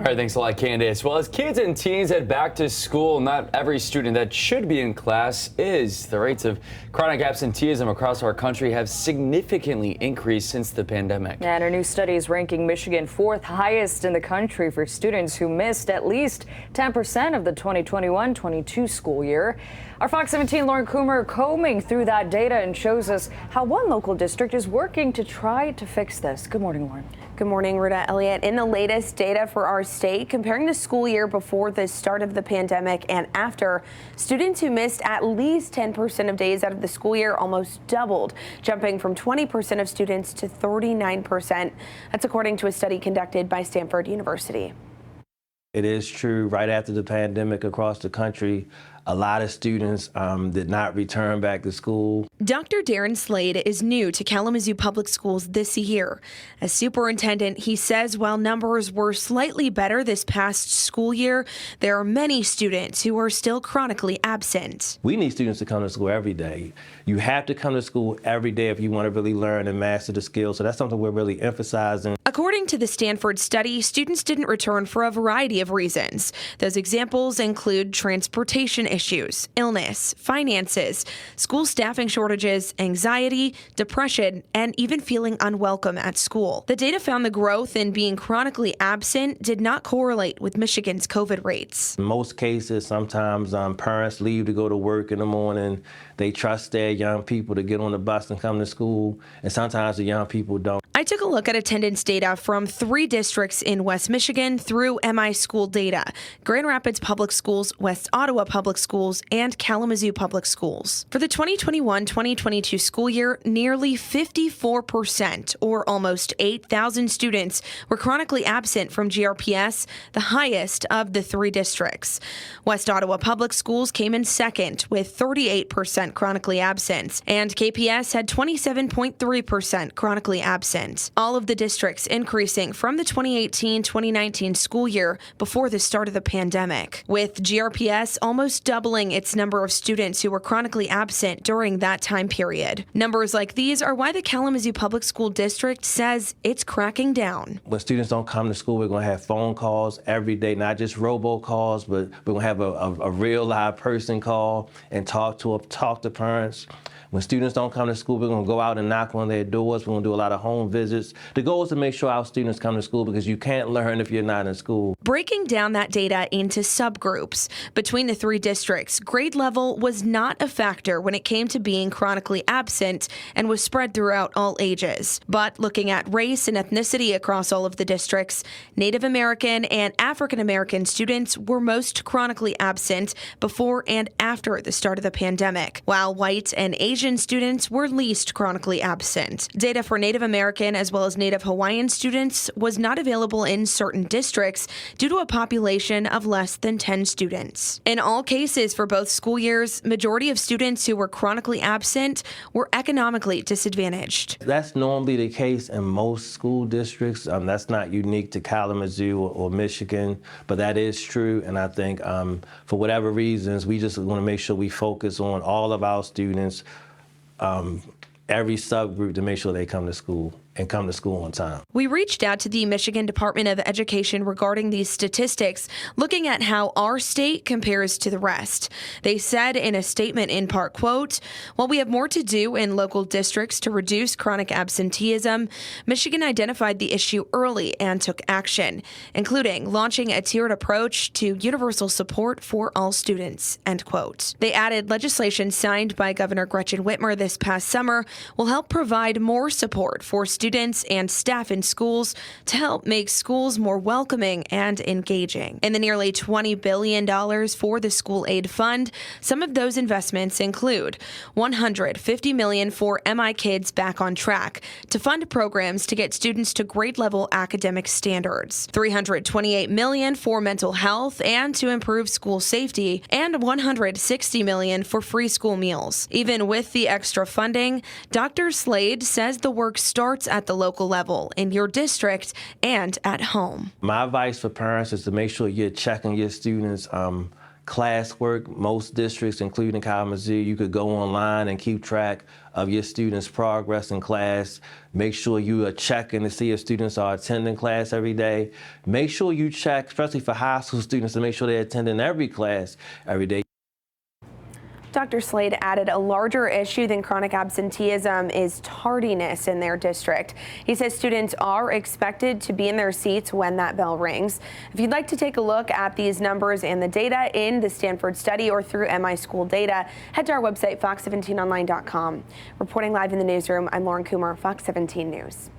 All right, thanks a lot, Candace. Well, as kids and teens head back to school, not every student that should be in class is. The rates of chronic absenteeism across our country have significantly increased since the pandemic. And a new study is ranking Michigan fourth highest in the country for students who missed at least 10% of the 2021-22 school year. Our Fox 17 Lauren Coomer combing through that data and shows us how one local district is working to try to fix this. Good morning, Lauren. Good morning, Ruta. Elliott. In the latest data for our state, comparing the school year before the start of the pandemic and after, students who missed at least 10% of days out of the school year almost doubled, jumping from 20% of students to 39%. That's according to a study conducted by Stanford University. It is true, right after the pandemic across the country, a lot of students did not return back to school. Dr. Darren Slade is new to Kalamazoo Public Schools this year. As superintendent, he says while numbers were slightly better this past school year, there are many students who are still chronically absent. We need students to come to school every day. You have to come to school every day if you want to really learn and master the skills. So that's something we're really emphasizing. According to the Stanford study, students didn't return for a variety of reasons. Those examples include transportation issues, illness, finances, school staffing shortages, anxiety, depression, and even feeling unwelcome at school. The data found the growth in being chronically absent did not correlate with Michigan's COVID rates. In most cases, sometimes parents leave to go to work in the morning. They trust their young people to get on the bus and come to school, and sometimes the young people don't. I took a look at attendance data from 3 districts in West Michigan through MI School Data: Grand Rapids Public Schools, West Ottawa Public Schools, and Kalamazoo Public Schools. For the 2021-2022 school year, nearly 54%, or almost 8,000 students, were chronically absent from GRPS, the highest of the 3 districts. West Ottawa Public Schools came in second with 38% chronically absent, and KPS had 27.3% chronically absent. All of the districts increasing from the 2018-2019 school year before the start of the pandemic, with GRPS almost doubling its number of students who were chronically absent during that time period. Numbers like these are why the Kalamazoo Public School District says it's cracking down. When students don't come to school, we're going to have phone calls every day, not just robocalls, but we're going to have a real live person call and talk to parents. When students don't come to school, we're going to go out and knock on their doors. We're going to do a lot of home visits. The goal is to make sure our students come to school because you can't learn if you're not in school. Breaking down that data into subgroups, between the 3 districts, grade level was not a factor when it came to being chronically absent and was spread throughout all ages. But looking at race and ethnicity across all of the districts, Native American and African American students were most chronically absent before and after the start of the pandemic, while white and Asian students were least chronically absent. Data for Native American as well as Native Hawaiian students was not available in certain districts due to a population of less than 10 students. In all cases for both school years, majority of students who were chronically absent were economically disadvantaged. That's normally the case in most school districts. That's not unique to Kalamazoo or Michigan, but that is true. And I think for whatever reasons, we just want to make sure we focus on all of our students, every subgroup, to make sure they come to school and come to school on time. We reached out to the Michigan Department of Education regarding these statistics, looking at how our state compares to the rest. They said in a statement in part, quote, "While we have more to do in local districts to reduce chronic absenteeism, Michigan identified the issue early and took action, including launching a tiered approach to universal support for all students," end quote. They added legislation signed by Governor Gretchen Whitmer this past summer will help provide more support for students and staff in schools to help make schools more welcoming and engaging. In the nearly $20 billion for the School Aid Fund, some of those investments include $150 million for MI Kids Back on Track to fund programs to get students to grade-level academic standards, $328 million for mental health and to improve school safety, and $160 million for free school meals. Even with the extra funding, Dr. Slade says the work starts at the local level, in your district, and at home. My advice for parents is to make sure you're checking your students' classwork. Most districts, including Kalamazoo, you could go online and keep track of your students' progress in class. Make sure you are checking to see if students are attending class every day. Make sure you check, especially for high school students, to make sure they're attending every class every day. Dr. Slade added a larger issue than chronic absenteeism is tardiness in their district. He says students are expected to be in their seats when that bell rings. If you'd like to take a look at these numbers and the data in the Stanford study or through MI School data, head to our website, fox17online.com. Reporting live in the newsroom, I'm Lauren Coomer, Fox 17 News.